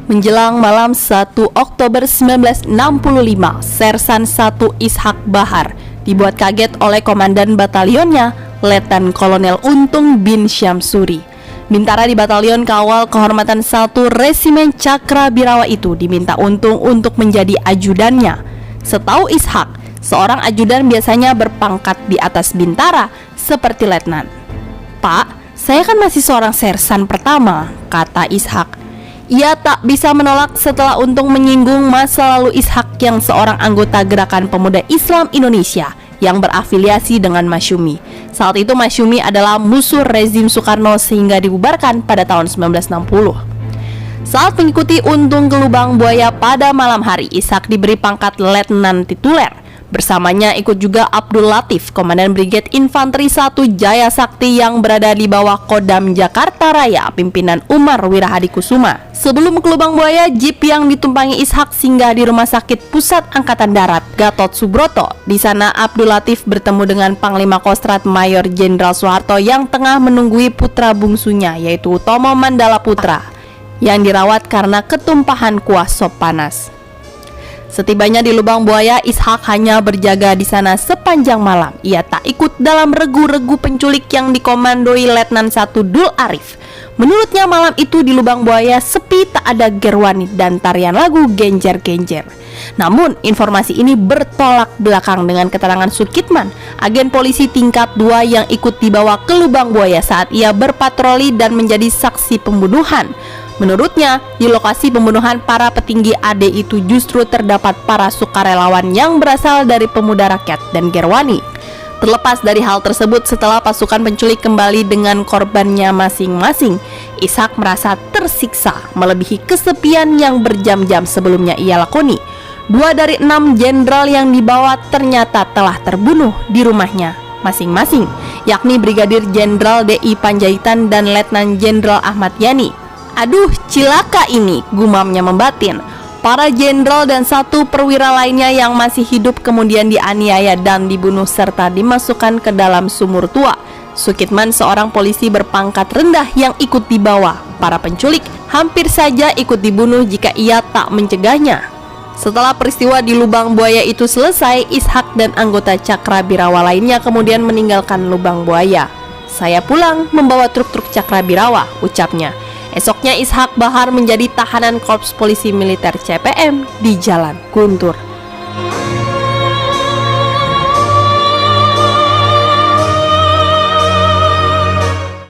Menjelang malam 1 Oktober 1965, Sersan 1 Ishak Bahar dibuat kaget oleh komandan batalionnya, Letnan Kolonel Untung bin Syamsuri. Bintara di Batalion Kawal Kehormatan 1 Resimen Cakrabirawa itu diminta Untung untuk menjadi ajudannya. Setahu Ishak, seorang ajudan biasanya berpangkat di atas bintara seperti letnan. "Pak, saya kan masih seorang sersan pertama," kata Ishak. Ia tak bisa menolak setelah Untung menyinggung masa lalu Ishak yang seorang anggota Gerakan Pemuda Islam Indonesia yang berafiliasi dengan Masyumi. Saat itu Masyumi adalah musuh rezim Soekarno sehingga dibubarkan pada tahun 1960. Saat mengikuti Untung ke Lubang Buaya pada malam hari, Ishak diberi pangkat letnan tituler. Bersamanya ikut juga Abdul Latif, Komandan Brigade Infanteri 1 Jaya Sakti yang berada di bawah Kodam Jakarta Raya, pimpinan Umar Wirahadi Kusuma. Sebelum ke Lubang Buaya, jeep yang ditumpangi Ishak singgah di Rumah Sakit Pusat Angkatan Darat Gatot Subroto. Di sana Abdul Latif bertemu dengan Panglima Kostrat Mayor Jenderal Soeharto yang tengah menunggui putra bungsunya, yaitu Utomo Mandala Putra, yang dirawat karena ketumpahan kuah sop panas. Setibanya di Lubang Buaya, Ishak hanya berjaga di sana sepanjang malam. Ia tak ikut dalam regu-regu penculik yang dikomandoi Letnan 1 Dul Arif. Menurutnya malam itu di Lubang Buaya sepi, tak ada gerwani dan tarian lagu genjer-genjer. Namun informasi ini bertolak belakang dengan keterangan Sukitman, agen polisi tingkat 2 yang ikut dibawa ke Lubang Buaya saat ia berpatroli dan menjadi saksi pembunuhan. Menurutnya, di lokasi pembunuhan para petinggi AD itu justru terdapat para sukarelawan yang berasal dari Pemuda Rakyat dan Gerwani. Terlepas dari hal tersebut, setelah pasukan penculik kembali dengan korbannya masing-masing, Ishak merasa tersiksa melebihi kesepian yang berjam-jam sebelumnya ia lakoni. 2 dari 6 jenderal yang dibawa ternyata telah terbunuh di rumahnya masing-masing, yakni Brigadir Jenderal D.I. Panjaitan dan Letnan Jenderal Ahmad Yani. "Aduh, cilaka ini," gumamnya membatin. Para jenderal dan 1 perwira lainnya yang masih hidup kemudian dianiaya dan dibunuh serta dimasukkan ke dalam sumur tua. Sukitman, seorang polisi berpangkat rendah yang ikut dibawa para penculik, hampir saja ikut dibunuh jika ia tak mencegahnya. Setelah peristiwa di Lubang Buaya itu selesai, Ishak dan anggota Cakrabirawa lainnya kemudian meninggalkan Lubang Buaya. "Saya pulang membawa truk-truk Cakrabirawa," ucapnya. Esoknya Ishak Bahar menjadi tahanan Korps Polisi Militer CPM di Jalan Guntur.